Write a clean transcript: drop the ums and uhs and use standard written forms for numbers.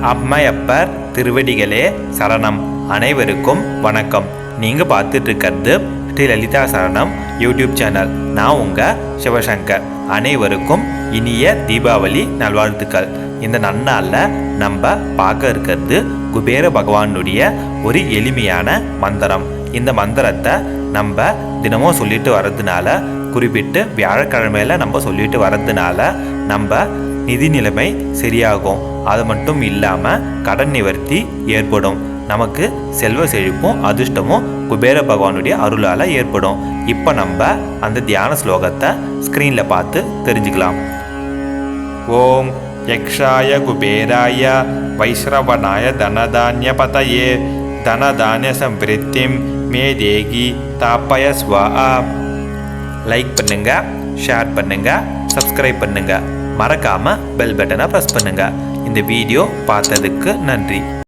அம்மையப்பர் திருவடிகளே சரணம். அனைவருக்கும் வணக்கம். நீங்கள் பார்த்துட்டு இருக்கிறது ஸ்ரீ லலிதா சரணம் யூடியூப் சேனல். நான் உங்கள் சிவசங்கர். அனைவருக்கும் இனிய தீபாவளி நல்வாழ்த்துக்கள். இந்த நன்னாளில் நம்ம பார்க்க இருக்கிறது குபேர பகவானுடைய ஒரு எளிமையான மந்திரம். இந்த மந்திரத்தை நம்ம தினமும் சொல்லிட்டு வர்றதுனால, குறிப்பிட்டு வியாழக்கிழமையில் நம்ம சொல்லிட்டு வர்றதுனால நம்ம நிதி நிலைமை சரியாகும். அது மட்டும் இல்லாமல் கடன் நிவர்த்தி ஏற்படும். நமக்கு செல்வ செழிப்பும் அதிர்ஷ்டமும் குபேர பகவானுடைய அருளால் ஏற்படும். இப்போ நம்ம அந்த தியான ஸ்லோகத்தை ஸ்க்ரீனில் பார்த்து தெரிஞ்சுக்கலாம். ஓம் யக்ஷாய குபேராய வைஸ்ரவனாய தனதானிய பதயே தனதானிய சம்பிருத்திம் மே தேகி தாப்பய ஸ்வா. லைக் பண்ணுங்க, ஷேர் பண்ணுங்க, சப்ஸ்கிரைப் பண்ணுங்க. மறக்காம பெல் பட்டனை ப்ரெஸ் பண்ணுங்க. இந்த வீடியோ பார்த்ததுக்கு நன்றி.